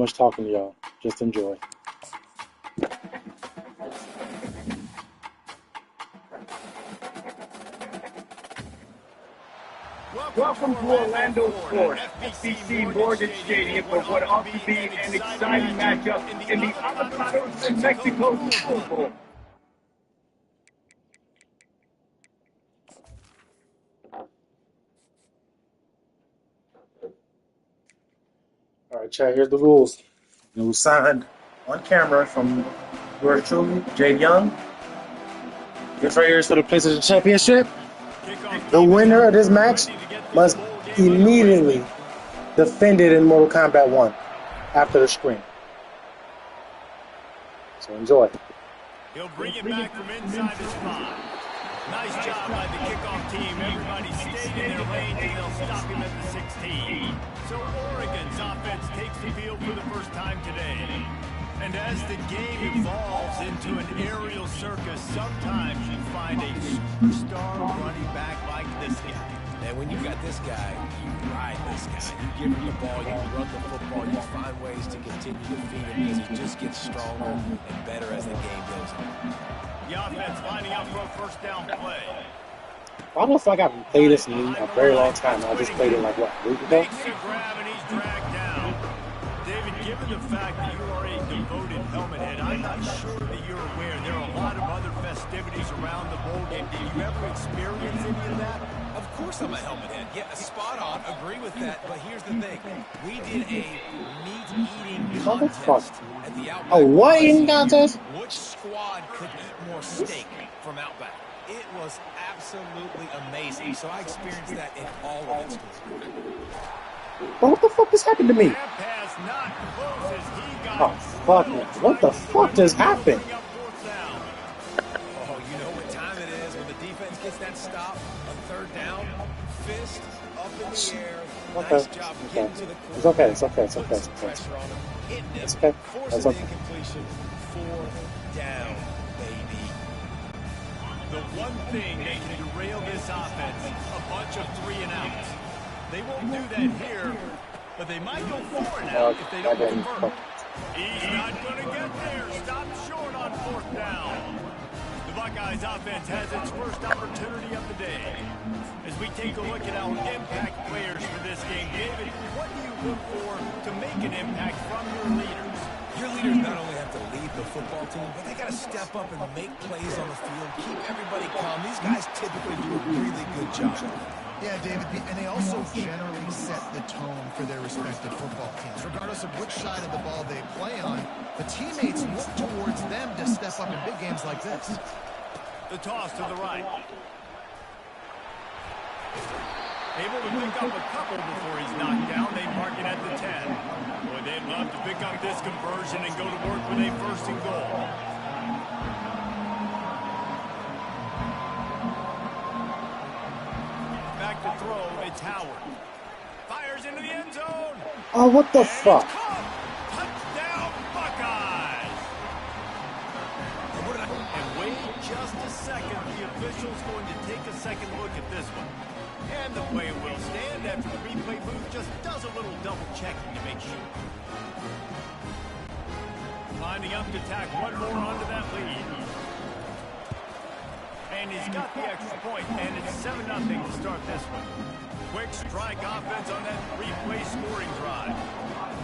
much talking to y'all. Just enjoy. Welcome to Orlando, Florida, FBC Mortgage Stadium for what ought to be an exciting matchup in the Avocados and Mexico Super Bowl. All right, chat, here's the rules. It was signed on camera from yours truly, Jade Young. Get right here for the PlayStation Championship. The winner of this match must immediately defend it in Mortal Kombat 1 after the screen. So enjoy. He'll bring it back from inside his spot. Nice job by the kickoff team. Everybody stayed in their lanes and they'll stop him at the 16. So Oregon's offense takes the field for the first time today. And as the game evolves into an aerial circus, sometimes you find a superstar running back like this guy. And when you've got this guy, you ride this guy. You give him the ball, you run the football, you find ways to continue to feed him as he just gets stronger and better as the game goes on. The offense lining up for a first down play. I don't know if I haven't played this in a very long time. I just played it like, what, a week ago? Makes a grab and he's dragged down. David, given the fact that you are a devoted helmet head, I'm not sure that you're aware there are a lot of other festivities around the bowl game. Did you ever experience any of that? Of course I'm a helmet head. Yeah, spot on. Agree with that. But here's the thing. We did a meat-eating contest at the Outback. A what eating contest? Which squad could eat more steak from Outback? It was absolutely amazing. So I experienced that in all of its glory. But what the fuck just happened to me? Pass not close as he got Oh, fuck me. What the fuck just happened? Oh, you know what time it is when the defense gets that stop on third down. Fist up in the air. Okay. Nice job getting to the quarterback. It's okay. It's okay. It's okay. It's okay. Pressure on him. Hitting him. It's okay. Forcing That's the okay. incompletion. Fourth down, baby. The one thing that can derail this offense, a bunch of 3 and outs. They won't do that here, but they might go 4 and out if they don't convert. He's not going to get there. Stop short on 4th down. The Buckeyes offense has its first opportunity of the day. As we take a look at our impact players for this game, David, what do you look for to make an impact from your leaders? Your leaders not only have to lead the football team, but they got to step up and make plays on the field, keep everybody calm. These guys typically do a really good job. Yeah, David, and they also generally set the tone for their respective football teams. Regardless of which side of the ball they play on, the teammates look towards them to step up in big games like this. The toss to the right. Able to pick up a couple before he's knocked down. They mark it at the 10. Boy, they'd love to pick up this conversion and go to work with a 1st and goal. Back to throw, it's Howard. Fires into the end zone. Oh, what the fuck? Touchdown, Buckeyes. And wait just a second. The official's going to take a second look at this one. And the play will stand after the replay booth just does a little double checking to make sure. Lining up to tack one more onto that lead. And he's got the extra point, and it's 7-0 to start this one. Quick strike offense on that replay scoring drive.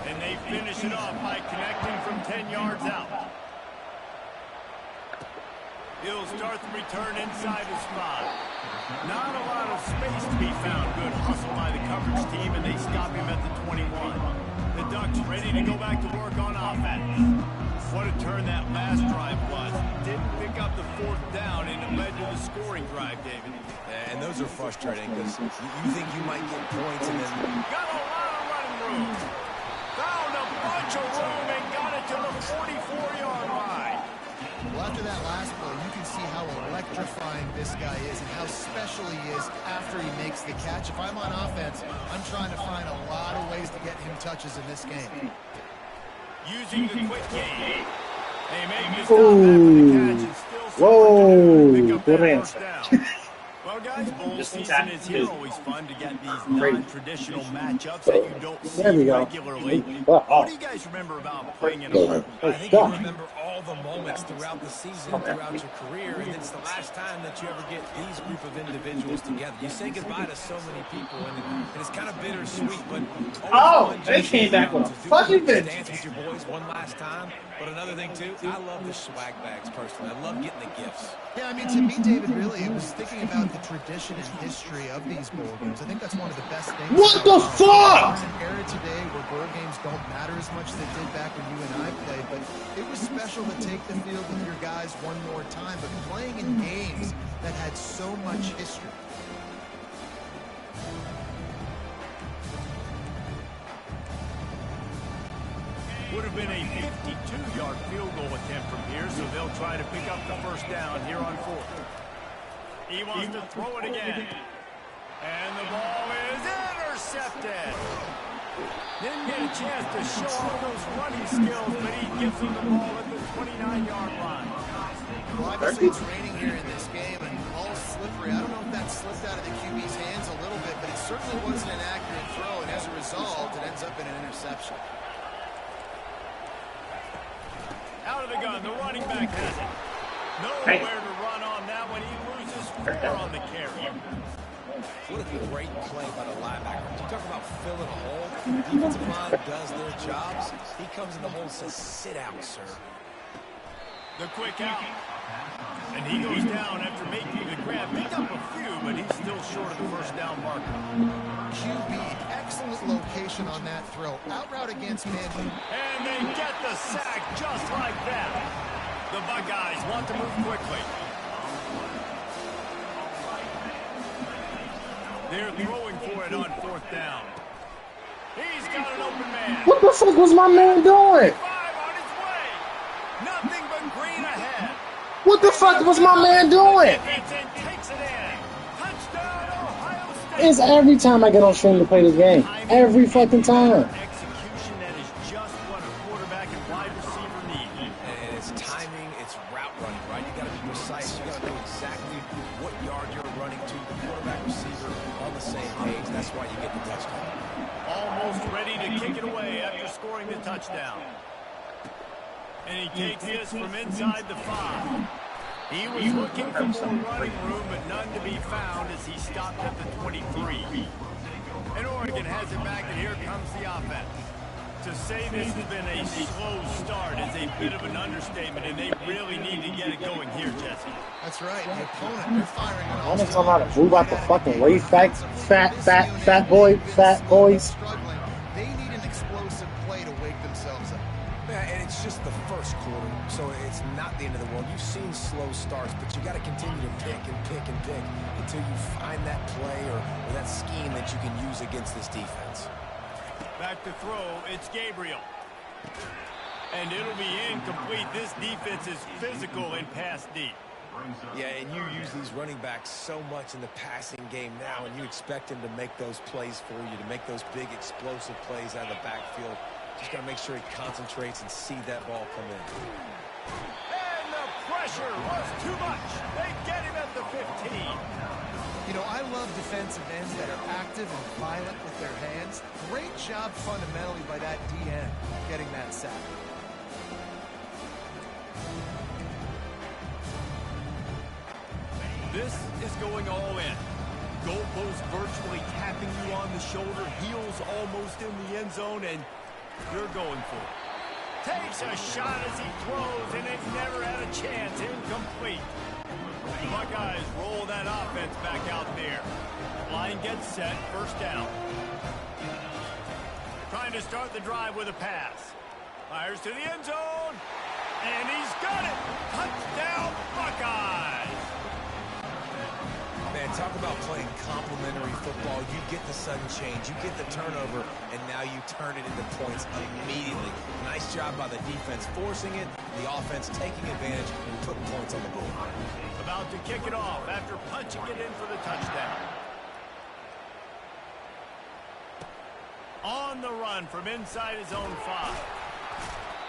And they finish it off by connecting from 10 yards out. He'll start the return inside his spot. Not a lot of space to be found. Good hustle by the coverage team, and they stop him at the 21. The Ducks ready to go back to work on offense. What a turn that last drive was. Didn't pick up the 4th down, and it led to the scoring drive, David. And those are frustrating because you think you might get points and then... Got a lot of running room. Found a bunch of room and got it to the 44-yard line. Well, after that last play, you can see how electrifying this guy is and how special he is after he makes the catch. If I'm on offense, I'm trying to find a lot of ways to get him touches in this game. Using the quick game. They make the stop after the catch and still Whoa, pick up good that answer. first down. Well, guys, guys, bowl season is here. Always fun to get these non-traditional matchups that you don't There we see go. regularly. What do you guys remember about playing in a bowl? I think you remember all the moments throughout the season, throughout your career, and it's the last time that you ever get these group of individuals together. You say goodbye to so many people, and it's kind of bittersweet, but they came back with a fucking bitch. Dance with your boys one last time. But another thing, too, I love the swag bags, personally. I love getting the gifts. Yeah, I mean, to me, David, really, it was thinking about the tradition and history of these bowl games. I think that's one of the best things. What the fuck? There's an era today where bowl games don't matter as much as they did back when you and I played, but it was special to take the field with your guys one more time, but playing in games that had so much history. Would have been a 52-yard field goal attempt from here, so they'll try to pick up the first down here on 4th. He wants to throw it again. And the ball is intercepted. Didn't get a chance to show off those running skills, but he gives him the ball at the 29-yard line. Well, obviously it's raining here in this game, and all slippery. I don't know if that slipped out of the QB's hands a little bit, but it certainly wasn't an accurate throw, and as a result, it ends up in an interception. Out of the gun, the running back has it. Nowhere to run on that one. He loses 4 on the carry. What a great play by the linebacker. You talk about filling a hole. The defensive line does their jobs. He comes in the hole and says, sit out, sir. The quick out. And he goes down after making the grab. Picked up a few, but he's still short of the first down marker. QB, excellent location on that throw. Out route against man. And they get the sack just like that. The Buckeyes want to move quickly. They're throwing for it on 4th down. He's got an open man. What the fuck was my man doing? 5 on his way. Nothing but green ahead. What the fuck was my man doing? Vincent takes it in. Touchdown, Ohio State. It's every time I get on stream to play this game. Every fucking time. Execution that is just what a quarterback and wide receiver need. And it's timing, it's route running, right? You got to be precise. You got to know exactly what yard you're running to. The quarterback, receiver on the same page. That's why you get the touchdown. Almost ready to kick it away after scoring the touchdown. And he takes this from inside the 5. He was looking for more running room, but none to be found as he stopped at the 23. And Oregon has it back, and here comes the offense. To say this has been a slow start is a bit of an understatement, and they really need to get it going here, Jesse. That's right. The opponent, they're firing on all I'm talking about to move out the fucking way, fat boys. Struggling. They need an explosive play to wake themselves up. Yeah, and it's just the first quarter, so it's not the end of the world. You've seen slow starts, but you got to continue to pick and pick and pick until you find that play or that scheme that you can use against this defense. Back to throw, it's Gabriel. And it'll be incomplete. This defense is physical and pass deep. Yeah, and you use these running backs so much in the passing game now, and you expect them to make those plays for you, to make those big explosive plays out of the backfield. Just got to make sure he concentrates and see that ball come in. And the pressure was too much. They get him at the 15. You know, I love defensive ends that are active and violent with their hands. Great job fundamentally by that DN getting that sack. This is going all in. Goalpost virtually tapping you on the shoulder. Heels almost in the end zone, and you're going for it. Takes a shot as he throws, and it never had a chance. Incomplete. The Buckeyes roll that offense back out there. Line gets set. First down. Trying to start the drive with a pass. Fires to the end zone. And he's got it. Touchdown, Buckeyes. Man, talk about playing complementary football. You get the sudden change, you get the turnover, and now you turn it into points immediately. Nice job by the defense forcing it, the offense taking advantage and putting points on the board. About to kick it off after punching it in for the touchdown. On the run from inside his own 5.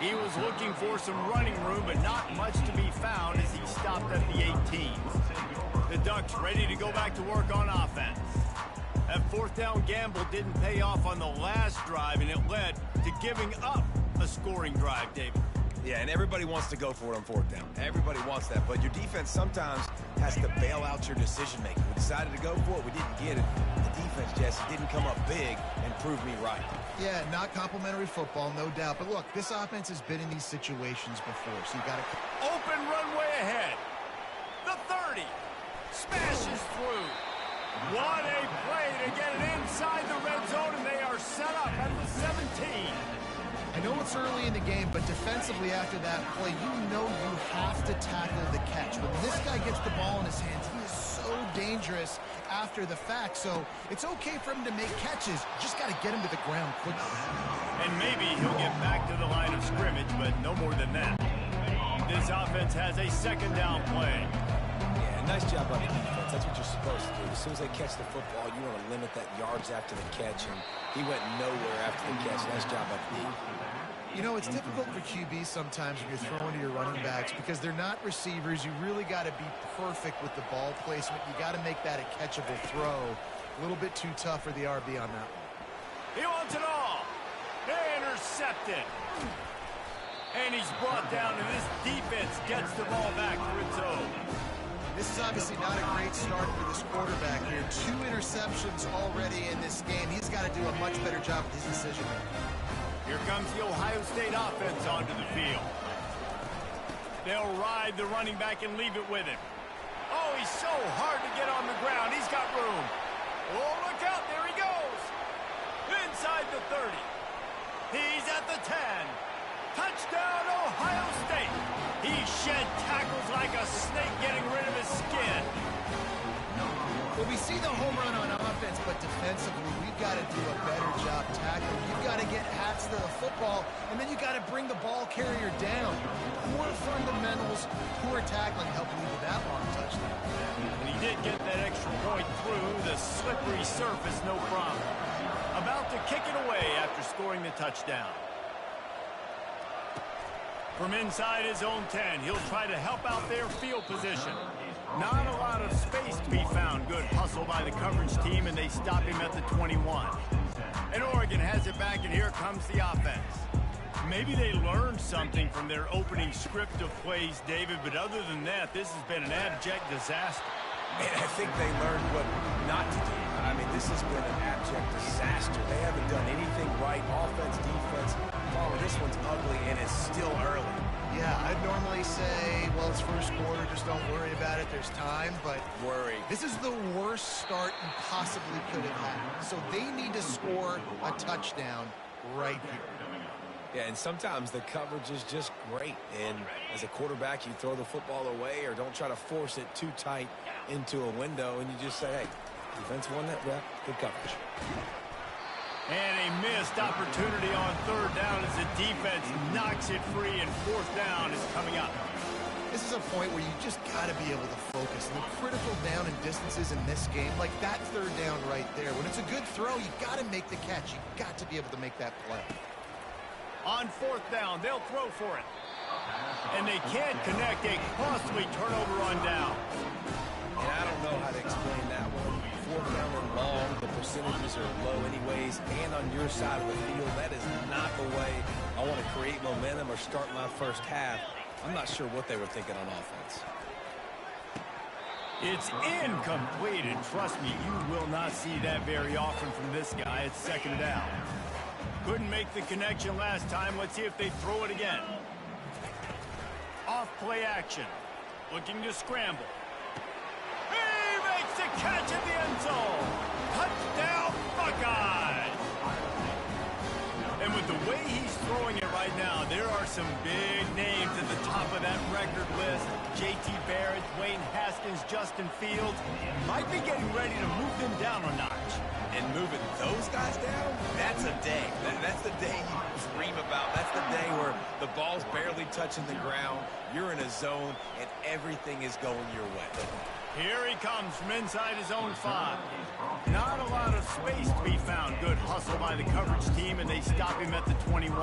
He was looking for some running room, but not much to be found as he stopped at the 18. The Ducks ready to go back to work on offense. That fourth down gamble didn't pay off on the last drive, and it led to giving up a scoring drive, David. Yeah, and everybody wants to go for it on fourth down. Everybody wants that, but your defense sometimes has to bail out your decision-making. We decided to go for it. We didn't get it. The defense, Jesse, didn't come up big and prove me right. Yeah, not complimentary football, no doubt. But look, this offense has been in these situations before, so you got to... Open runway ahead. The 30. Smashes through. What a play to get it inside the red zone, and they are set up at the 17. I know it's early in the game, but defensively after that play, you know you have to tackle the catch. When this guy gets the ball in his hands, he is so dangerous after the fact. So it's okay for him to make catches. Just got to get him to the ground quickly. And maybe he'll get back to the line of scrimmage, but no more than that. This offense has a second down play. Yeah, nice job on the defense. That's what you're supposed to do. As soon as they catch the football, you want to limit that yards after the catch, and he went nowhere after the catch. Nice job by the D. You know, it's difficult for QBs sometimes when you're throwing to your running backs because they're not receivers. You really got to be perfect with the ball placement. You got to make that a catchable throw. A little bit too tough for the RB on that one. He wants it all. Intercepted. And he's brought down, and this defense gets the ball back for its own. This is obviously not a great start for this quarterback here. 2 interceptions already in this game. He's got to do a much better job with his decision-making. Here comes the Ohio State offense onto the field. They'll ride the running back and leave it with him. Oh, he's so hard to get on the ground. He's got room. Oh, look out. There he goes. Inside the 30. He's at the 10. Touchdown, Ohio State. He shed tackles like a snake getting rid of his skin. Well, we see the home run on offense, but defensively, we've got to do a better job tackling. You've got to get hats to the football, and then you got to bring the ball carrier down. Poor fundamentals, poor tackling helped lead to that long touchdown. And he did get that extra point through the slippery surface, no problem. About to kick it away after scoring the touchdown. From inside his own 10, he'll try to help out their field position. Not a lot of space to be found. Good hustle by the coverage team, and they stop him at the 21. And Oregon has it back, and here comes the offense. Maybe they learned something from their opening script of plays, David, but other than that, this has been an abject disaster. And I think they learned what not to do. I mean, this has been an abject disaster. They haven't done anything right. Offense, defense. Oh, this one's ugly, and it's still early. Yeah, I'd normally say, well, it's first quarter, just don't worry about it, there's time, but Worry. This is the worst start you possibly could have had. So they need to score a touchdown right here. Yeah, and sometimes the coverage is just great. And as a quarterback, you throw the football away or don't try to force it too tight into a window, and you just say, hey, defense won that rep, good coverage. And a missed opportunity on third down as the defense knocks it free, and fourth down is coming up. This is a point where you just got to be able to focus. The critical down and distances in this game, like that third down right there. When it's a good throw, you got to make the catch. You got to be able to make that play. On fourth down, they'll throw for it. And they can't connect. A costly turnover on down. And I don't know how to explain that one. Fourth down and long, the percentages are low anyways, and on your side of the field, that is not the way I want to create momentum or start my first half. I'm not sure what they were thinking on offense. It's incomplete, and trust me, you will not see that very often from this guy. It's second down. Couldn't make the connection last time. Let's see if they throw it again. Off play action. Looking to scramble. He makes the catch at the end zone. Touchdown, Buckeyes! And with the way he's throwing it right now, there are some big names at the top of that record list. J.T. Barrett, Dwayne Haskins, Justin Fields. Might be getting ready to move them down a notch. And moving those guys down, that's a day. That's the day you dream about. That's the day where the ball's barely touching the ground, you're in a zone, and everything is going your way. Here he comes from inside his own 5. Not a lot of space to be found. Good hustle by the coverage team, and they stop him at the 21.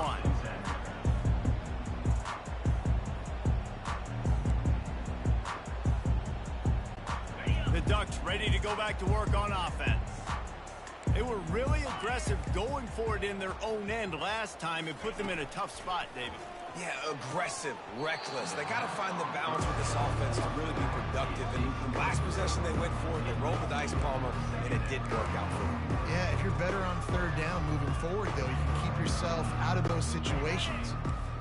Ducks ready to go back to work on offense. They were really aggressive going for it in their own end last time and put them in a tough spot, David. Yeah, aggressive, reckless. They got to find the balance with this offense to really be productive. And last possession they went for it, they rolled the dice, Palmer, and it didn't work out for them. Yeah, if you're better on third down moving forward, though, you can keep yourself out of those situations.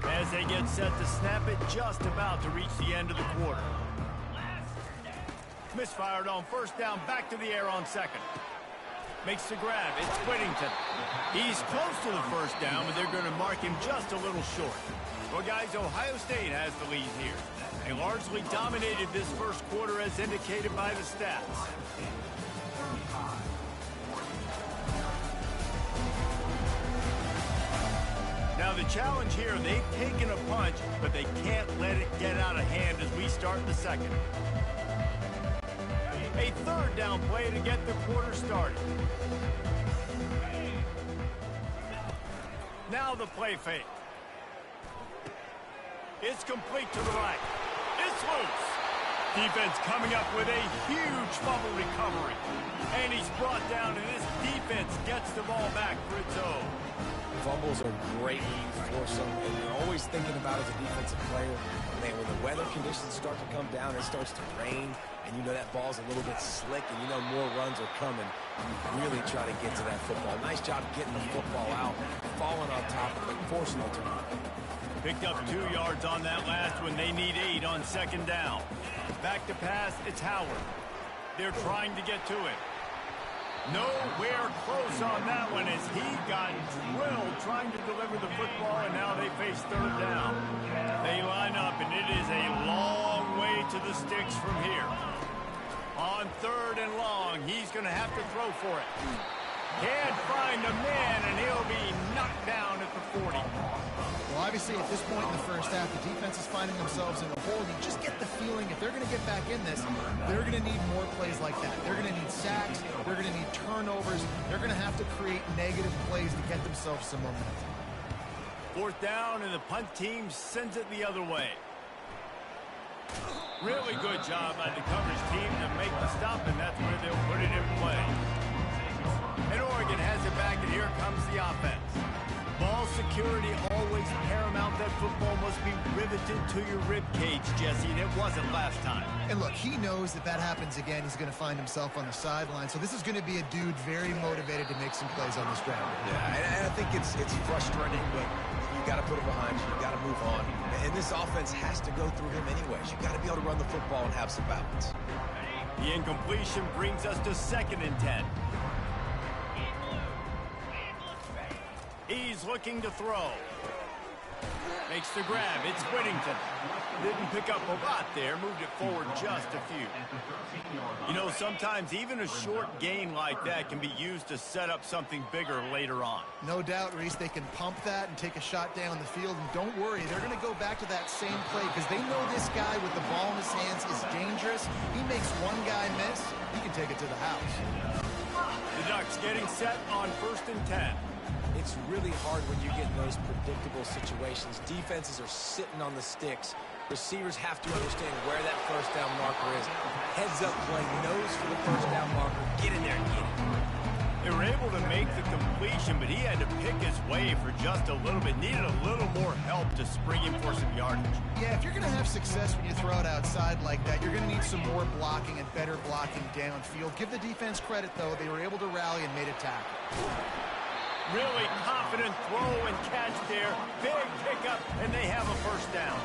As they get set to snap it, just about to reach the end of the quarter. Misfired on first down, back to the air on second. Makes the grab, it's Whittington. He's close to the first down, but they're going to mark him just a little short. Well, guys, Ohio State has the lead here. They largely dominated this first quarter as indicated by the stats. Now the challenge here, they've taken a punch, but they can't let it get out of hand as we start the second. A third down play to get the quarter started. Now the play fake. It's complete to the right. It's loose. Defense coming up with a huge fumble recovery. And he's brought down, and this defense gets the ball back for its own. Fumbles are great when you force them, and you're always thinking about as a defensive player, man, when the weather conditions start to come down, it starts to rain, and you know that ball's a little bit slick, and you know more runs are coming, you really try to get to that football. Nice job getting the football out, falling on top of it, forcing the turnover. Picked up 2 yards on that last one. They need 8 on second down. Back to pass, it's Howard. They're trying to get to it. Nowhere close on that one as he got drilled trying to deliver the football, and now they face third down. They line up, and it is a long way to the sticks from here. On third and long, he's going to have to throw for it. Can't find a man, and he'll be knocked down at the 40. Well, obviously, at this point in the first half, the defense is finding themselves in a hole. You just get the feeling if they're going to get back in this, they're going to need more plays like that. They're going to need sacks. They're going to need turnovers. They're going to have to create negative plays to get themselves some momentum. Fourth down, and the punt team sends it the other way. Really good job by the coverage team to make the stop, and that's where they'll put it in play. And Oregon has it back, and here comes the offense. Ball security always paramount. That football must be riveted to your rib cage, Jesse, and it wasn't last time. And look, he knows that happens again, he's going to find himself on the sideline. So this is going to be a dude very motivated to make some plays on this ground. Yeah, and I think it's frustrating, but you got to put it behind you. You got to move on. And this offense has to go through him anyways. You got to be able to run the football and have some balance. The incompletion brings us to 2nd and 10. He's looking to throw. Makes the grab. It's Whittington. Didn't pick up a lot there. Moved it forward just a few. You know, sometimes even a short gain like that can be used to set up something bigger later on. No doubt, Reese, they can pump that and take a shot down the field. And don't worry, they're going to go back to that same play because they know this guy with the ball in his hands is dangerous. He makes one guy miss, he can take it to the house. The Ducks getting set on 1st and 10. It's really hard when you get in those predictable situations. Defenses are sitting on the sticks. Receivers have to understand where that first down marker is. Heads up play, nose for the first down marker. Get in there and get it. They were able to make the completion, but he had to pick his way for just a little bit. Needed a little more help to spring him for some yardage. Yeah, if you're going to have success when you throw it outside like that, you're going to need some more blocking and better blocking downfield. Give the defense credit, though. They were able to rally and made a tackle. Really confident throw and catch there. Big pickup, and they have a first down.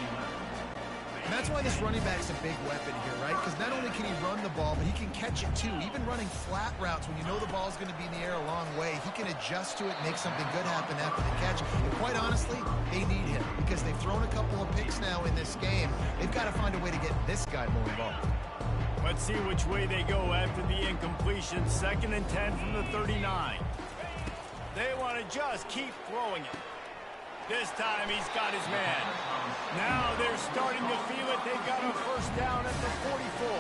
And that's why this running back's a big weapon here, right? Because not only can he run the ball, but he can catch it too. Even running flat routes when you know the ball's going to be in the air a long way, he can adjust to it, make something good happen after the catch. And quite honestly, they need him because they've thrown a couple of picks now in this game. They've got to find a way to get this guy more involved. Let's see which way they go after the incompletion. 2nd and 10 from the 39. They want to just keep throwing it. This time he's got his man. Now they're starting to feel it. They've got a first down at the 44.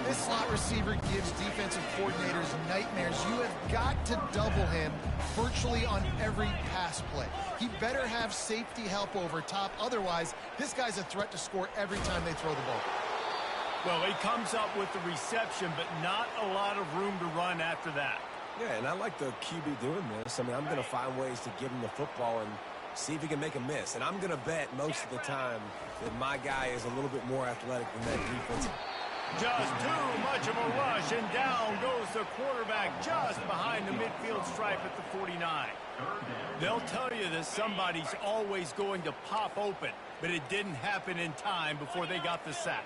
This slot receiver gives defensive coordinators nightmares. You have got to double him virtually on every pass play. He better have safety help over top. Otherwise, this guy's a threat to score every time they throw the ball. Well, he comes up with the reception, but not a lot of room to run after that. Yeah, and I like the QB doing this. I mean, I'm going to find ways to give him the football and see if he can make a miss. And I'm going to bet most of the time that my guy is a little bit more athletic than that defense. Just too much of a rush, and down goes the quarterback just behind the midfield stripe at the 49. They'll tell you that somebody's always going to pop open, but it didn't happen in time before they got the sack.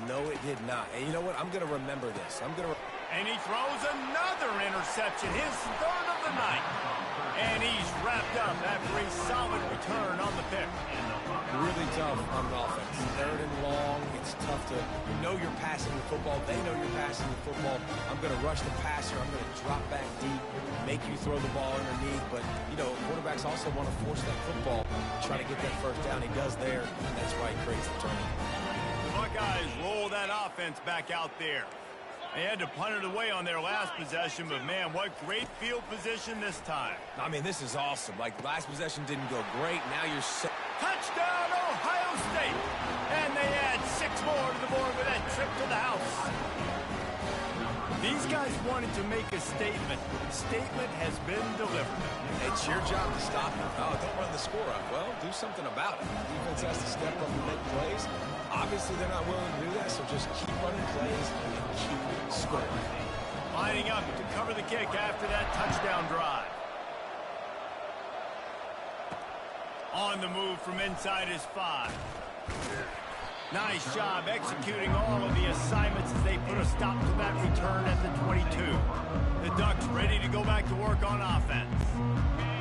No, it did not. And you know what? I'm going to remember this. And he throws another interception, his third of the night. And he's wrapped up after a solid return on the pick. Really tough on offense. Third and long. It's tough to know you're passing the football. They know you're passing the football. I'm going to rush the passer. I'm going to drop back deep, make you throw the ball underneath. But, you know, quarterbacks also want to force that football, try to get that first down. He does there, and that's why he creates the turnover. The Buckeyes roll that offense back out there. They had to punt it away on their last possession, but, man, what great field position this time. I mean, this is awesome. Like, last possession didn't go great. Now you're set. Touchdown, Ohio State! And they add 6 more to the board with that trip to the house. These guys wanted to make a statement. The statement has been delivered. It's your job to stop it. Oh, don't run the score up. Well, do something about it. The defense has to step up and make plays. Obviously, they're not willing to do that, so just keep running plays and keep scoring. Lining up to cover the kick after that touchdown drive. On the move from inside his 5. Nice job executing all of the assignments as they put a stop to that return at the 22. The Ducks ready to go back to work on offense.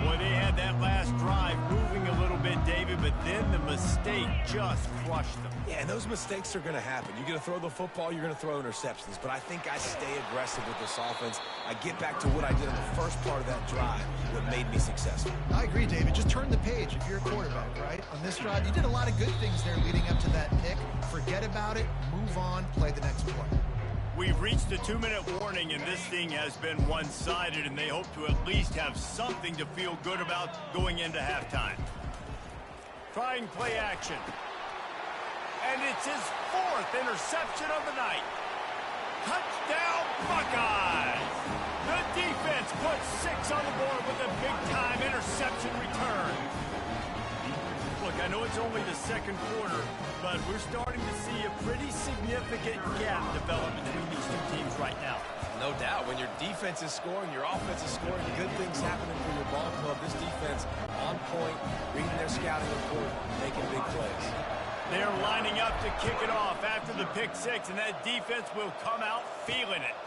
Boy, they had that last drive moving a little bit, David, but then the mistake just crushed them. Yeah, and those mistakes are going to happen. You're going to throw the football, you're going to throw interceptions. But I think I stay aggressive with this offense. I get back to what I did in the first part of that drive, what made me successful. I agree, David. Just turn the page if you're a quarterback, right? On this drive, you did a lot of good things there leading up to that pick. Forget about it, move on, play the next play. We've reached the 2-minute warning, and this thing has been one-sided, and they hope to at least have something to feel good about going into halftime. Trying play action. And it's his 4th interception of the night. Touchdown, Buckeyes! The defense puts 6 on the board with a big-time interception return. Look, I know it's only the second quarter, but we're starting to see a pretty significant gap develop between these two teams right now. No doubt. When your defense is scoring, your offense is scoring, good things happening for your ball club. This defense on point, reading their scouting report, making big plays. They're lining up to kick it off after the pick 6, and that defense will come out feeling it.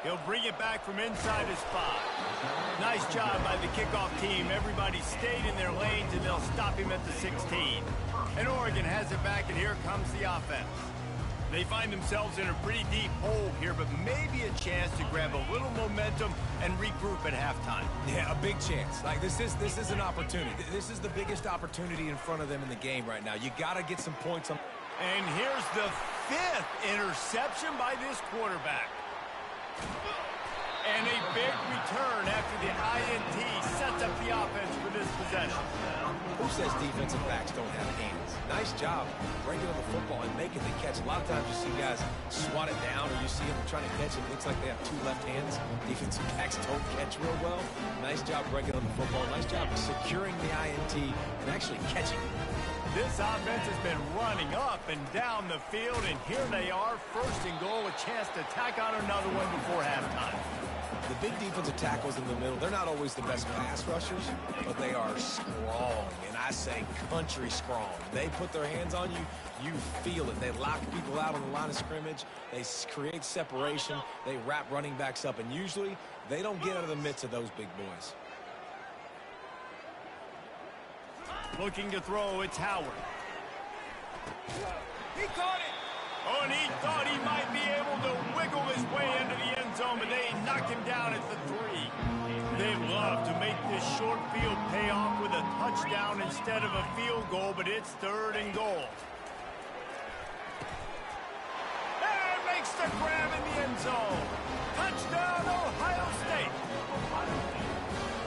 He'll bring it back from inside his 5. Nice job by the kickoff team. Everybody stayed in their lanes, and they'll stop him at the 16. And Oregon has it back, and here comes the offense. They find themselves in a pretty deep hole here, but maybe a chance to grab a little momentum and regroup at halftime. Yeah, a big chance. Like, this is an opportunity. This is the biggest opportunity in front of them in the game right now. You got to get some points on. And here's the 5th interception by this quarterback. And a big return after the INT sets up the offense for this possession. Who says defensive backs don't have hands? Nice job breaking on the football and making the catch. A lot of times you see guys swat it down, or you see them trying to catch it. It looks like they have 2 left hands. Defensive backs don't catch real well. Nice job breaking on the football. Nice job securing the INT and actually catching it. This offense has been running up and down the field, and here they are, 1st and goal, a chance to tack on another one before halftime. The big defensive tackles in the middle, they're not always the best pass rushers, but they are strong, and I say country strong. They put their hands on you, you feel it. They lock people out on the line of scrimmage. They create separation. They wrap running backs up, and usually they don't get out of the midst of those big boys. Looking to throw, it's Howard. He caught it! Oh, and he thought he might be able to wiggle his way into the end zone, but they knock him down at the 3. They love to make this short field pay off with a touchdown instead of a field goal, but it's 3rd and goal. And makes the grab in the end zone. Touchdown, Ohio State!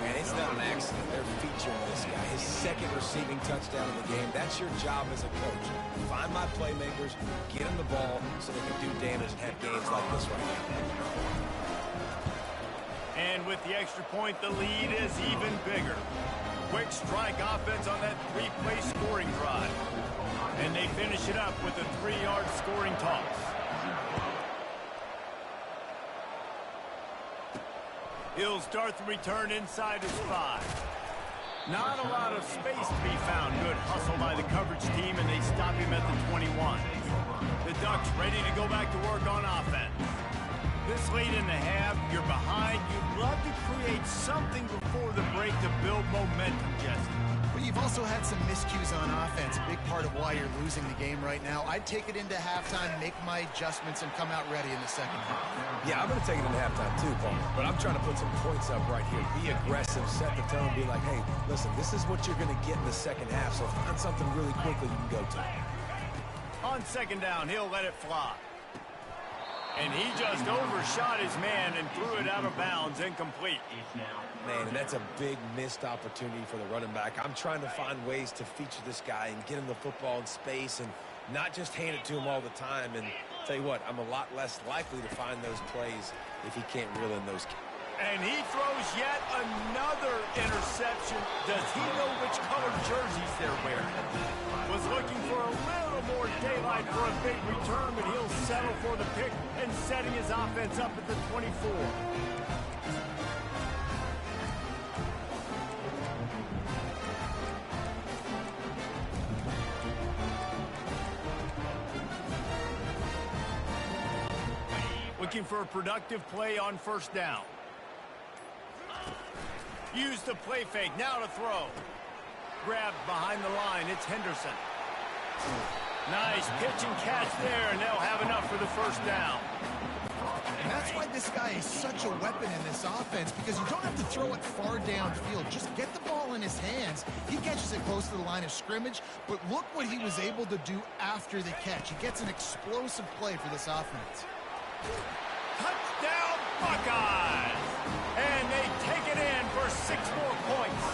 Man, it's not an accident. Their feet featuring this guy. His second receiving touchdown of the game. That's your job as a coach. Find my playmakers, get them the ball so they can do damage and have games like this right now. And with the extra point, the lead is even bigger. Quick strike offense on that three-play scoring drive. And they finish it up with a 3-yard scoring toss. He'll start the return inside his 5. Not a lot of space to be found. Good hustle by the coverage team, and they stop him at the 21. The Ducks ready to go back to work on offense. This late in the half, you're behind. You'd love to create something before the break to build momentum, Jesse. But you've also had some miscues on offense, a big part of why you're losing the game right now. I'd take it into halftime, make my adjustments, and come out ready in the second half. Yeah, I'm going to take it into halftime too, Paul. But I'm trying to put some points up right here. Be aggressive, set the tone, be like, hey, listen, this is what you're going to get in the second half, so find something really quickly you can go to. On second down, he'll let it fly. And he just overshot his man and threw it out of bounds, incomplete. Man, and that's a big missed opportunity for the running back. I'm trying to find ways to feature this guy and get him the football in space and not just hand it to him all the time. And tell you what, I'm a lot less likely to find those plays if he can't reel in those. And he throws yet another interception. Does he know which colored jerseys they're wearing? Was looking for a little more daylight for a big return, but he'll settle for the pick and setting his offense up at the 24. Looking for a productive play on first down. Use the play fake, now to throw. Grabbed behind the line, it's Henderson. Nice pitch and catch there, and they'll have enough for the first down. And that's why this guy is such a weapon in this offense, because you don't have to throw it far downfield. Just get the ball in his hands. He catches it close to the line of scrimmage, but look what he was able to do after the catch. He gets an explosive play for this offense. Touchdown, Buckeyes! And they take it in for 6 more points.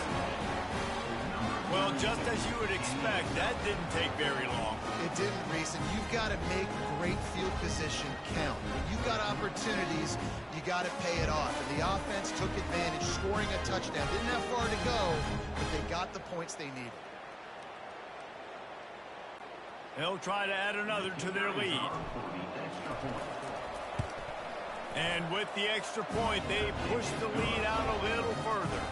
Well, just as you would expect, that didn't take very long. It didn't, Reese, and you've got to make great field position count. When you've got opportunities, you got to pay it off. And the offense took advantage, scoring a touchdown. Didn't have far to go, but they got the points they needed. They'll try to add another to their lead. And with the extra point, they push the lead out a little further.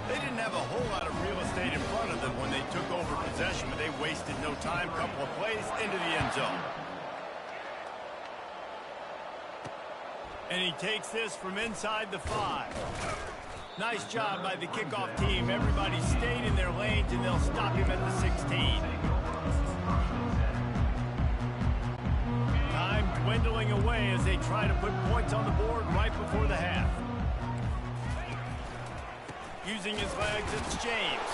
They didn't have a whole lot of real estate in front of them when they took over possession, but they wasted no time. Couple of plays into the end zone. And he takes this from inside the 5. Nice job by the kickoff team. Everybody stayed in their lanes, and they'll stop him at the 16. Time dwindling away as they try to put points on the board right before the half. Using his legs, it's James.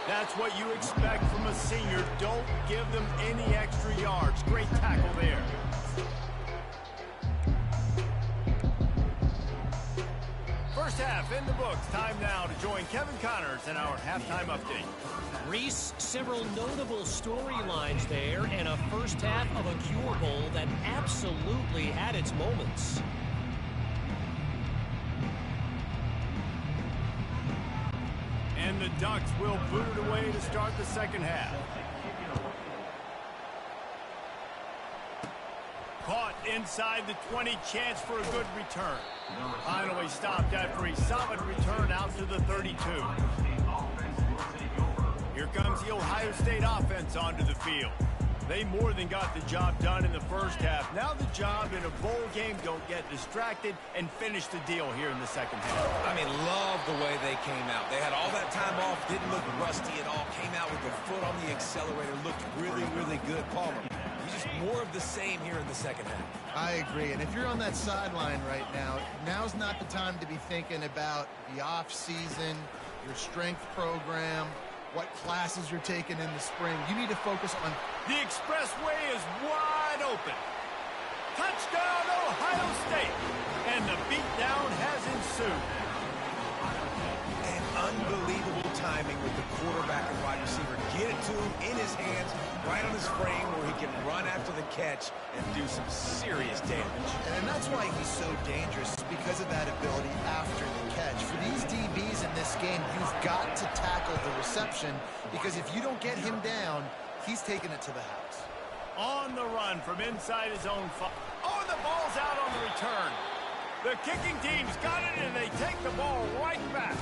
That's what you expect from a senior. Don't give them any extra yards. Great tackle there. First half in the books. Time now to join Kevin Connors in our halftime update. Reese, several notable storylines there, and a first half of a Cure Bowl that absolutely had its moments. And the Ducks will boot it away to start the second half. Caught inside the 20, chance for a good return. Finally stopped after a solid return out to the 32. Here comes the Ohio State offense onto the field. They more than got the job done in the first half. Now the job in a bowl game, don't get distracted and finish the deal here in the second half. I mean, love the way they came out. They had all that time off, didn't look rusty at all, came out with the foot on the accelerator, looked really, really good. Palmer, just more of the same here in the second half. I agree, and if you're on that sideline right now, now's not the time to be thinking about the off-season, your strength program, what classes you're taking in the spring. You need to focus on... The expressway is wide open. Touchdown, Ohio State. And the beatdown has ensued. An Unbelievable timing with the quarterback and wide receiver. Get it to him in his hands, right on his frame where he can run after the catch and do some serious damage. And that's why he's so dangerous, because of that ability after the catch. For these DBs in this game, you've got to tackle the reception, because if you don't get him down, he's taking it to the house. On the run from inside his own 5. Oh, the ball's out on the return. The kicking team's got it, and they take the ball right back.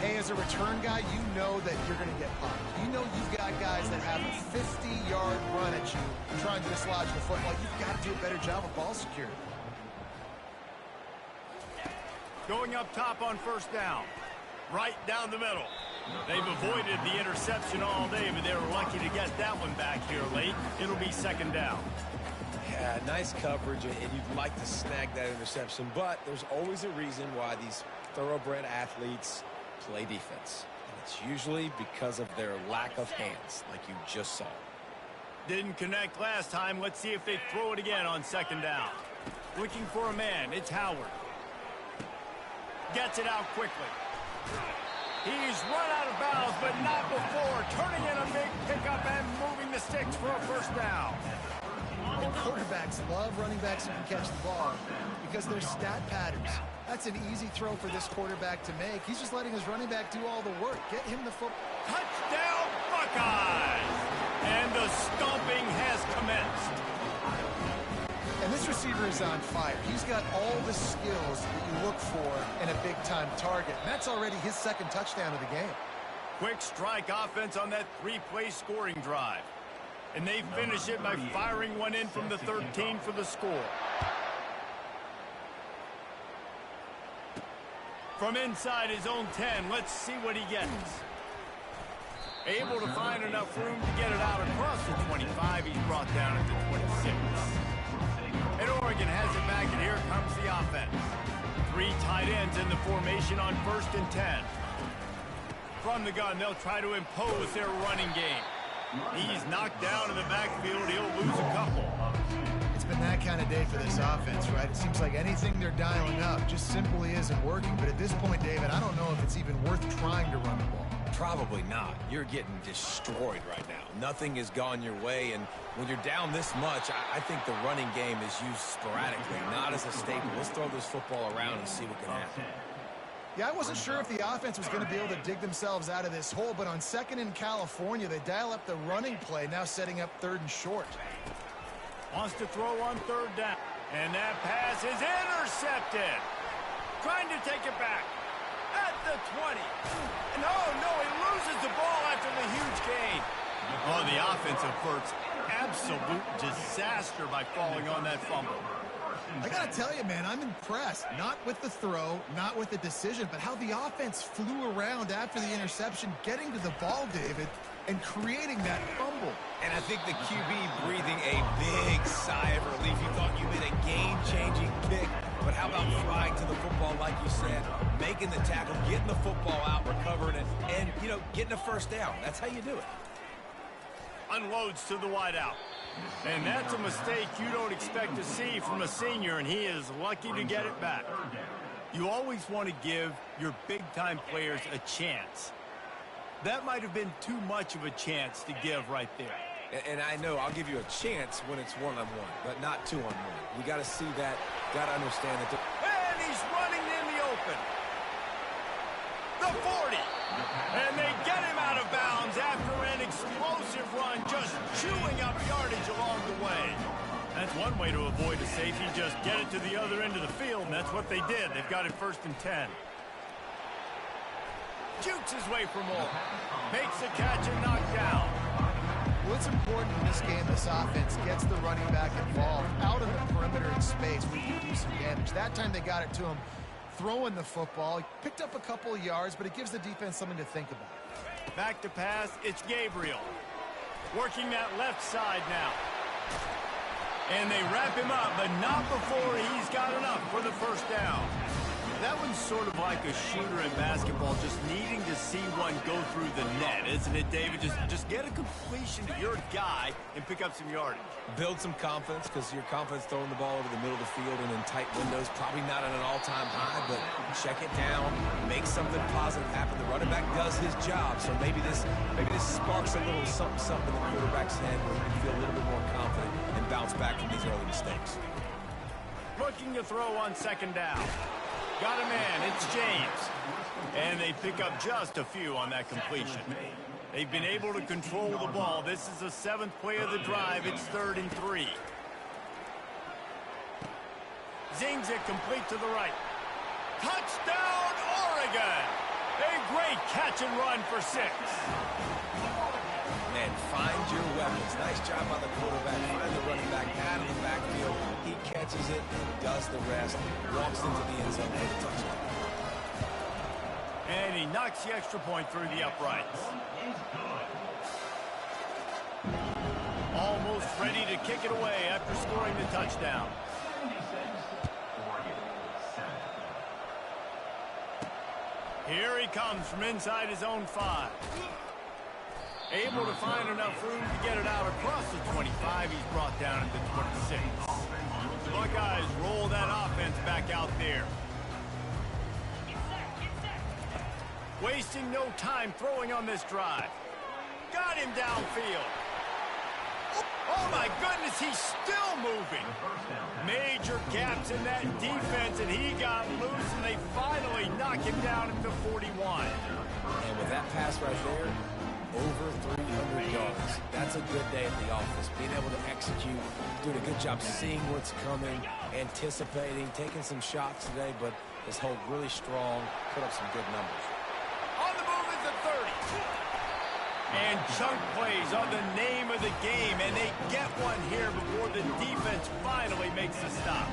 Hey, as a return guy, you know that you're going to get pumped. You know you've got guys that have a 50-yard run at you trying to dislodge the football. You've got to do a better job of ball security. Going up top on first down. Right down the middle. They've avoided the interception all day, but they were lucky to get that one back here late. It'll be second down. Yeah, nice coverage, and you'd like to snag that interception, but there's always a reason why these thoroughbred athletes play defense. And it's usually because of their lack of hands, like you just saw. Didn't connect last time. Let's see if they throw it again on second down. Looking for a man. It's Howard. Gets it out quickly. He's run out of bounds, but not before. Turning in a big pickup and moving the sticks for a first down. And quarterbacks love running backs who can catch the ball because they're stat patterns. That's an easy throw for this quarterback to make. He's just letting his running back do all the work. Get him the football. Touchdown, Buckeyes! And the stomping has commenced. And this receiver is on fire. He's got all the skills that you look for in a big-time target. And that's already his second touchdown of the game. Quick strike offense on that 3-play scoring drive. And they finish it by firing one in from the 13 for the score. From inside his own 10, let's see what he gets. Able to find enough room to get it out across the 25. He's brought down at the 26. And Oregon has it back, and here comes the offense. 3 tight ends in the formation on 1st and 10. From the gun, they'll try to impose their running game. He's knocked down in the backfield. He'll lose a couple. It's been that kind of day for this offense, right? It seems like anything they're dialing up just simply isn't working. But at this point, David, I don't know if it's even worth trying to run the ball. Probably not. You're getting destroyed right now. Nothing has gone your way, and when you're down this much, I think the running game is used sporadically, not as a staple. Let's throw this football around and see what can happen. Yeah, I wasn't sure if the offense was going to be able to dig themselves out of this hole, but on 2nd in California, they dial up the running play, now setting up 3rd and short. Wants to throw on 3rd down. And that pass is intercepted. Trying to take it back. At the 20. No, he loses the ball after the huge gain. Oh, the offense averts absolute disaster by falling on that fumble. I got to tell you, man, I'm impressed. Not with the throw, not with the decision, but how the offense flew around after the interception, getting to the ball, David, and creating that fumble. And I think the QB breathing a big sigh of relief. You thought you made a game-changing pick, but how about flying to the football, like you said, making the tackle, getting the football out, recovering it, and, getting a first down. That's how you do it. Unloads to the wideout. And that's a mistake you don't expect to see from a senior, and he is lucky to get it back. You always want to give your big-time players a chance. That might have been too much of a chance to give right there. And I know I'll give you a chance when it's one-on-one, but not two-on-one. You got to see that, got to understand that. And he's running in the open. The 40. And they get him out of bounds after an explosive run, just chewing up yardage along the way. That's one way to avoid a safety, just get it to the other end of the field, and that's what they did. They've got it 1st and 10. Jukes his way for more. Makes the catch and knocked down. Well, it's important in this game this offense gets the running back involved out in the perimeter in space where you can do some damage. That time they got it to him throwing the football. He picked up a couple of yards, but it gives the defense something to think about. Back to pass, it's Gabriel. Working that left side now. And they wrap him up, but not before he's got enough for the first down. that one's sort of like a shooter in basketball, just needing to see one go through the net, isn't it, David? Just get a completion to your guy and pick up some yardage. Build some confidence, because your confidence throwing the ball over the middle of the field and in tight windows, probably not at an all-time high, but check it down, make something positive happen. The running back does his job, so maybe this sparks a little something in the quarterback's head where he can feel a little bit more confident and bounce back from these early mistakes. Looking to throw on second down. Got a man, it's James. And they pick up just a few on that completion. They've been able to control the ball. This is the 7th play of the drive. It's 3rd and 3. Zings it complete to the right. Touchdown, Oregon! A great catch and run for 6. Man, find your weapons. Nice job by the quarterback. Find the running back out of the backfield. He catches it, does the rest, walks into the end zone for the touchdown. And he knocks the extra point through the uprights. Almost ready to kick it away after scoring the touchdown. Here he comes from inside his own 5. Able to find enough room to get it out across the 25. He's brought down at the 26. The Buckeyes roll that offense back out there. Wasting no time throwing on this drive. Got him downfield. Oh my goodness, he's still moving. Major gaps in that defense, and he got loose, and they finally knock him down at the 41. And with that pass right there, over 300 yards. That's a good day at the office. Being able to execute, doing a good job seeing what's coming, anticipating, taking some shots today, but his hold really strong, put up some good numbers. On the move is the 30. And chunk plays are the name of the game, and they get one here before the defense finally makes a stop.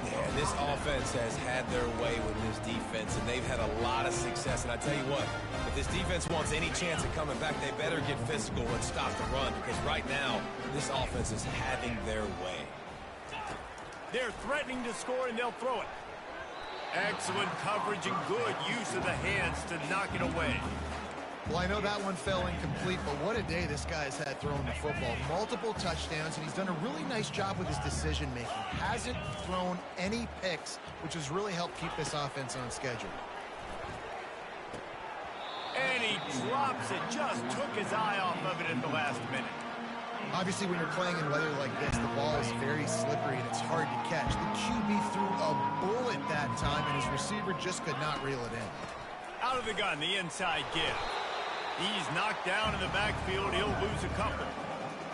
Yeah, this offense has had their way with this defense, and they've had a lot of success. And I tell you what, if this defense wants any chance of coming back, they better get physical and stop the run, because right now, this offense is having their way. They're threatening to score, and they'll throw it. Excellent coverage and good use of the hands to knock it away. Well, I know that one fell incomplete, but what a day this guy's had throwing the football. Multiple touchdowns, and he's done a really nice job with his decision-making. Hasn't thrown any picks, which has really helped keep this offense on schedule. And he drops it, just took his eye off of it at the last minute. Obviously, when you're playing in weather like this, the ball is very slippery, and it's hard to catch. The QB threw a bullet that time, and his receiver just could not reel it in. Out of the gun, the inside give. He's knocked down in the backfield. He'll lose a couple.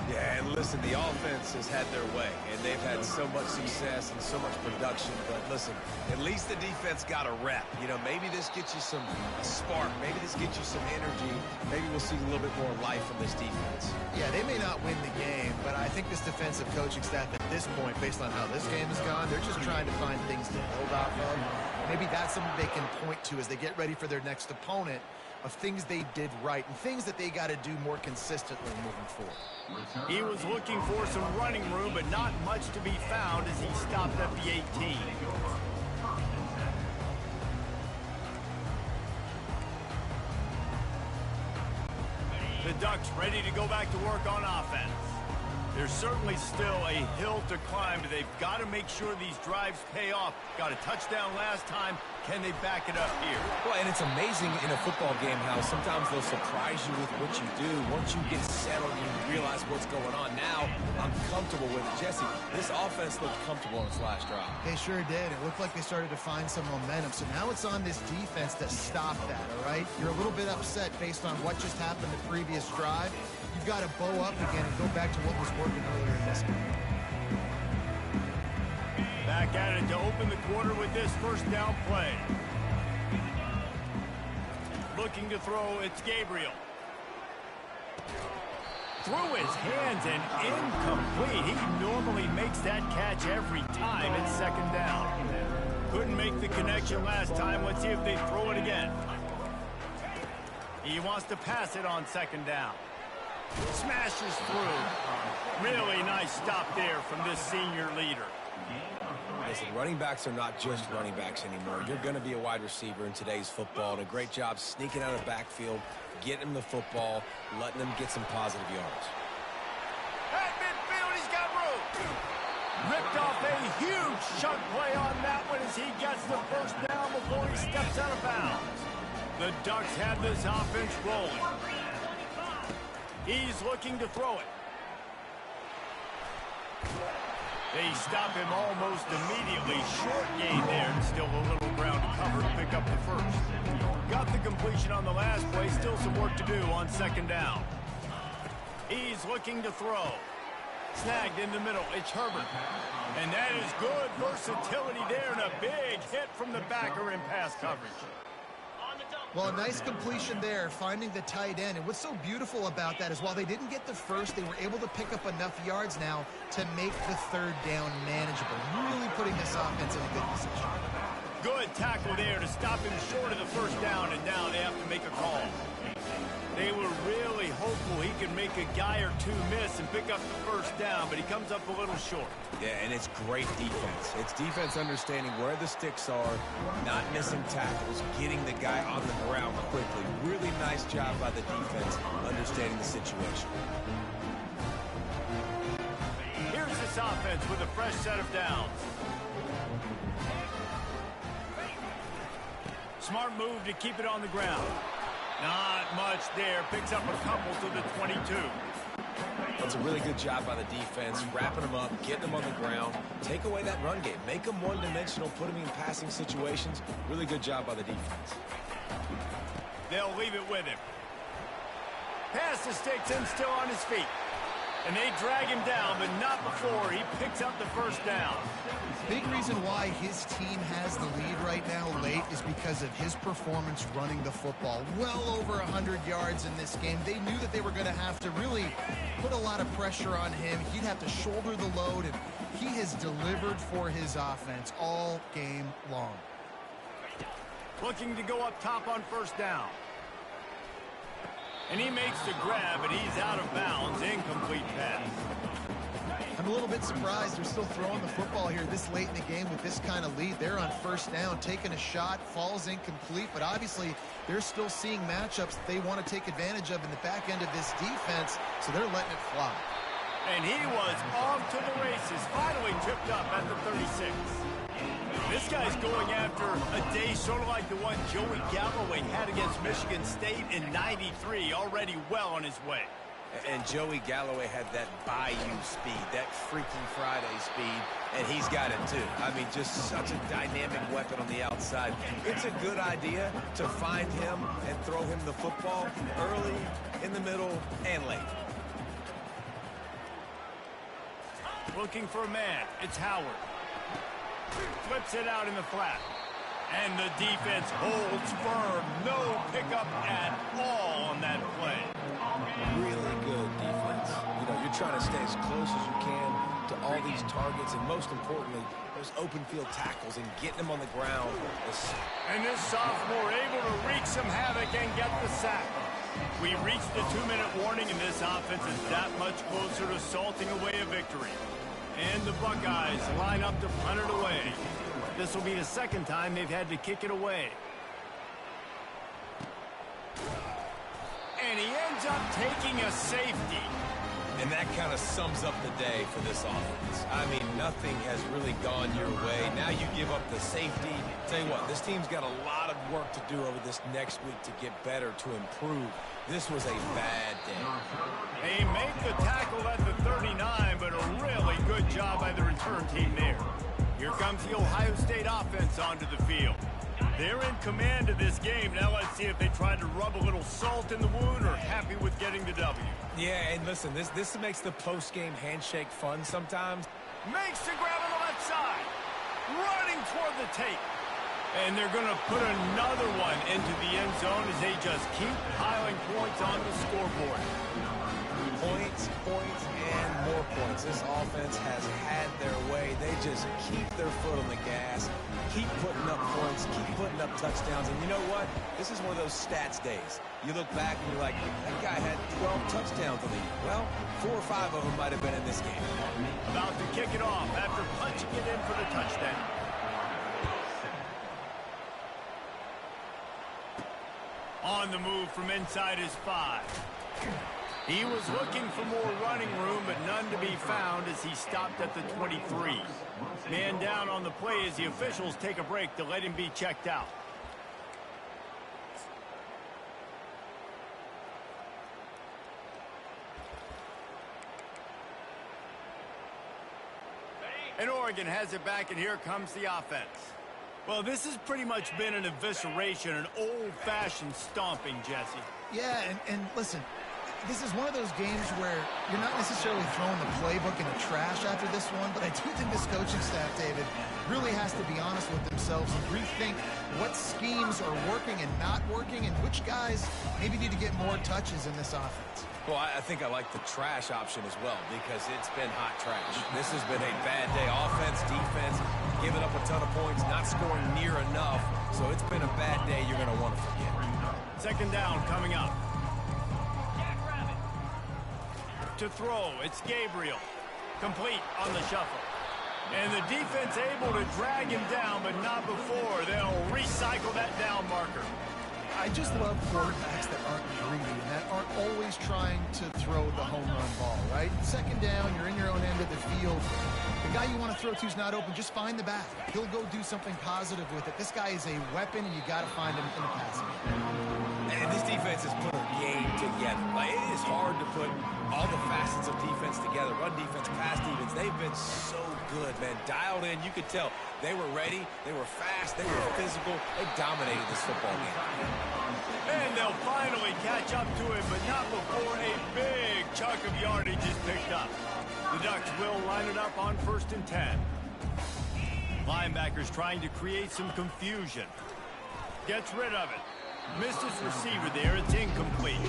Yeah, and listen, the offense has had their way, and they've had so much success and so much production. But listen, at least the defense got a rep. You know, maybe this gets you a spark. Maybe this gets you some energy. Maybe we'll see a little bit more life from this defense. Yeah, they may not win the game, but I think this defensive coaching staff at this point, based on how this game has gone, they're just trying to find things to build off of. Maybe that's something they can point to as they get ready for their next opponent, of things they did right and things that they got to do more consistently moving forward. He was looking for some running room, but not much to be found as he stopped at the 18. The Ducks ready to go back to work on offense. There's certainly still a hill to climb, but they've got to make sure these drives pay off. Got a touchdown last time. Can they back it up here? Well, and it's amazing in a football game how sometimes they'll surprise you with what you do. Once you get settled, you realize what's going on. Now, I'm comfortable with it. Jesse, this offense looked comfortable in its last drive. They sure did. It looked like they started to find some momentum. So now it's on this defense to stop that, all right? You're a little bit upset based on what just happened the previous drive. You've got to bow up again and go back to what was working earlier in this game. Back at it to open the quarter with this first down play. Looking to throw, it's Gabriel. Through his hands and incomplete. He normally makes that catch every time. It's second down. Couldn't make the connection last time. Let's see if they throw it again. He wants to pass it on second down. Smashes through. Really nice stop there from this senior leader. Listen, running backs are not just running backs anymore. You're going to be a wide receiver in today's football, and a great job sneaking out of the backfield, getting him the football, letting them get some positive yards. At midfield, he's got room. Ripped off a huge chunk play on that one as he gets the first down before he steps out of bounds. The Ducks have this offense rolling. He's looking to throw it. They stop him almost immediately. Short gain there, and still a little ground to cover to pick up the first. Got the completion on the last play. Still some work to do on second down. He's looking to throw. Snagged in the middle. It's Herbert. And that is good versatility there, and a big hit from the backer in pass coverage. Well, a nice completion there, finding the tight end. And what's so beautiful about that is while they didn't get the first, they were able to pick up enough yards now to make the third down manageable. Really putting this offense in a good position. Good tackle there to stop him short of the first down, and now they have to make a call. They were really hopeful he could make a guy or two miss and pick up the first down, but he comes up a little short. Yeah, and it's great defense. It's defense understanding where the sticks are, not missing tackles, getting the guy on the ground quickly. Really nice job by the defense understanding the situation. Here's this offense with a fresh set of downs. Smart move to keep it on the ground. Not much there. Picks up a couple to the 22. That's a really good job by the defense, wrapping them up, getting them on the ground. Take away that run game. Make them one-dimensional, put them in passing situations. Really good job by the defense. They'll leave it with him. Pass to sticks and still on his feet. And they drag him down, but not before he picks up the first down. Big reason why his team has the lead right now late is because of his performance running the football. Well over 100 yards in this game. They knew that they were going to have to really put a lot of pressure on him. He'd have to shoulder the load, and he has delivered for his offense all game long. Looking to go up top on first down. And he makes the grab, and he's out of bounds. Incomplete pass. I'm a little bit surprised they're still throwing the football here this late in the game with this kind of lead. They're on first down, taking a shot, falls incomplete, but obviously they're still seeing matchups that they want to take advantage of in the back end of this defense, so they're letting it fly. And he was off to the races, finally tripped up at the 36. This guy's going after a day sort of like the one Joey Galloway had against Michigan State in '93, already well on his way. And Joey Galloway had that bayou speed, that Freaky Friday speed, and he's got it too. I mean, just such a dynamic weapon on the outside. It's a good idea to find him and throw him the football early, in the middle, and late. Looking for a man. It's Howard. Flips it out in the flat. And the defense holds firm. No pickup at all on that play. Really good defense. You know, you're trying to stay as close as you can to all these targets, and most importantly, those open field tackles and getting them on the ground. And this sophomore able to wreak some havoc and get the sack. We reached the 2-minute warning, and this offense is that much closer to salting away a victory. And the Buckeyes line up to punt it away. This will be the second time they've had to kick it away. And he ends up taking a safety. And that kind of sums up the day for this offense. I mean, nothing has really gone your way. Now you give up the safety. Tell you what, this team's got a lot of work to do over this next week to get better, to improve. This was a bad day. They make the tackle at the 39, but a really good job by the return team there. Here comes the Ohio State offense onto the field. They're in command of this game. Now let's see if they try to rub a little salt in the wound or happy with getting the W. Yeah, and listen, this makes the post-game handshake fun sometimes. Makes the grab on the left side. Running toward the tape. And they're going to put another one into the end zone as they just keep piling points on the scoreboard. Points, points, and more points. This offense has had their way. They just keep their foot on the gas, keep putting up points, keep putting up touchdowns. And you know what? This is one of those stats days. You look back and you're like, that guy had 12 touchdowns on the year. Well, 4 or 5 of them might have been in this game. About to kick it off after punching it in for the touchdown. On the move from inside his 5. He was looking for more running room, but none to be found as he stopped at the 23. Man down on the play as the officials take a break to let him be checked out. And Oregon has it back, and here comes the offense. Well, this has pretty much been an evisceration, an old-fashioned stomping, Jesse. Yeah, and listen, this is one of those games where you're not necessarily throwing the playbook in the trash after this one, but I do think this coaching staff, David, really has to be honest with themselves and rethink what schemes are working and not working and which guys maybe need to get more touches in this offense. Well, I think I like the trash option as well because it's been hot trash. This has been a bad day. Offense, defense, giving up a ton of points, not scoring near enough. So it's been a bad day you're going to want to forget. Second down coming up. To throw, it's Gabriel. Complete on the shuffle. And the defense able to drag him down, but not before. They'll recycle that down marker. I just love quarterbacks that aren't greedy and that aren't always trying to throw the home run ball, right? Second down, you're in your own end of the field. The guy you want to throw to is not open. Just find the back. He'll go do something positive with it. This guy is a weapon, and you got to find him in the passing game. And this defense has put a game together. Like, it is hard to put all the facets of defense together. Run defense, pass defense. They've been so good, man. Dialed in. You could tell they were ready. They were fast. They were physical. They dominated this football game. And they'll finally catch up to him, but not before a big chunk of yardage is picked up. The Ducks will line it up on 1st and 10. Linebackers trying to create some confusion. Gets rid of it. Missed his receiver there. It's incomplete.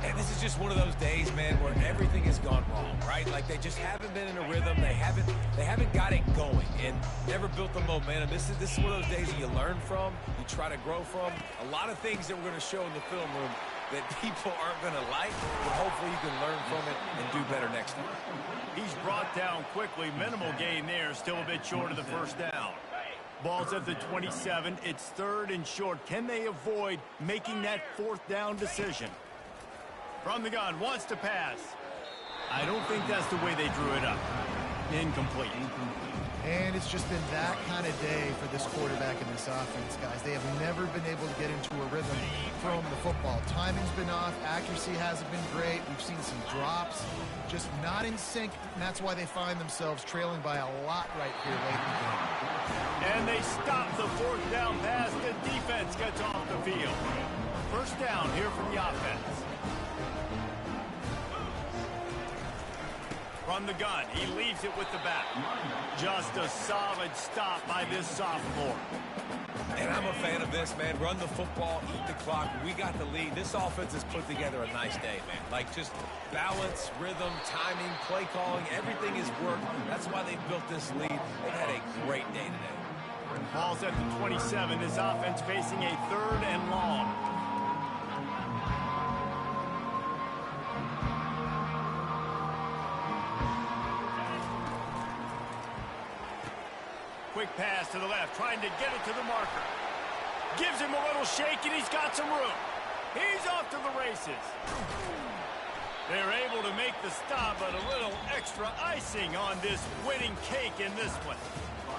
And this is just one of those days, man, where everything has gone wrong, right? Like they just haven't been in a rhythm. They haven't got it going and never built the momentum. This is one of those days that you learn from, you try to grow from. A lot of things that we're going to show in the film room that people aren't going to like, but hopefully you can learn from it and do better next time. He's brought down quickly. Minimal gain there. Still a bit short of the first down. Ball's at the 27. It's 3rd and short. Can they avoid making that 4th down decision? From the gun, wants to pass. I don't think that's the way they drew it up. Incomplete. And it's just been that kind of day for this quarterback and this offense, guys. They have never been able to get into a rhythm throwing the football. Timing's been off. Accuracy hasn't been great. We've seen some drops. Just not in sync, and that's why they find themselves trailing by a lot right here late in the game. And they stop the 4th down pass. The defense gets off the field. First down here from the offense. From the gun, he leaves it with the back. Just a solid stop by this sophomore. And I'm a fan of this, man. Run the football, eat the clock. We got the lead. This offense has put together a nice day, man. Like just balance, rhythm, timing, play calling, everything has worked. That's why they built this lead. They've had a great day today. Ball's at the 27. This offense facing a 3rd and long. Quick pass to the left, trying to get it to the marker. Gives him a little shake, and he's got some room. He's off to the races. They're able to make the stop, but a little extra icing on this winning cake in this one.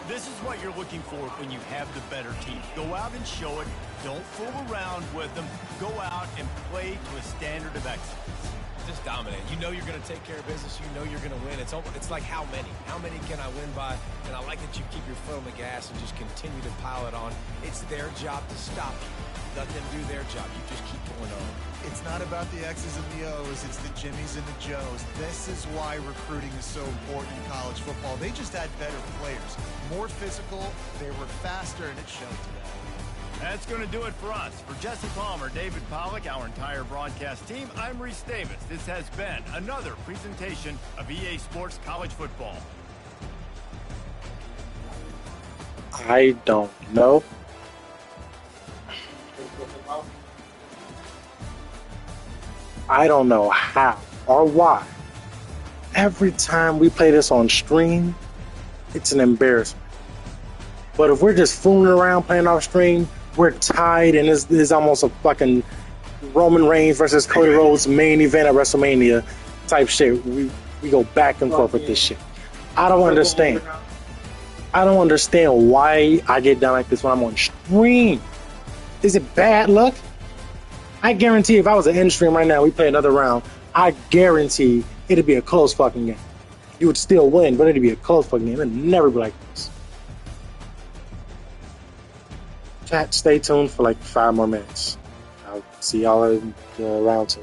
This is what you're looking for when you have the better team. Go out and show it. Don't fool around with them. Go out and play to a standard of excellence. Just dominate. You know you're going to take care of business. You know you're going to win. It's like how many? How many can I win by? And I like that you keep your foot on the gas and just continue to pile it on. It's their job to stop you. Let them do their job. You just keep going on. It's not about the X's and the O's. It's the Jimmies and the Joes. This is why recruiting is so important in college football. They just had better players. More physical. They were faster, and it showed today. That's going to do it for us. For Jesse Palmer, David Pollack, our entire broadcast team, I'm Reese Davis. This has been another presentation of EA Sports College Football. I don't know. I don't know how or why Every time we play this on stream, it's an embarrassment. But if we're just fooling around playing off stream, we're tied, and this is almost a fucking Roman Reigns versus Cody Rhodes main event at WrestleMania type shit. We go back and forth with this shit. I don't understand. I don't understand why I get down like this when I'm on stream. Is it bad luck? I guarantee if I was in stream right now, we play another round, I guarantee it'd be a close fucking game. You would still win, but it'd be a close fucking game. It'd never be like this. Chat, stay tuned for like 5 more minutes. I'll see y'all in round 2.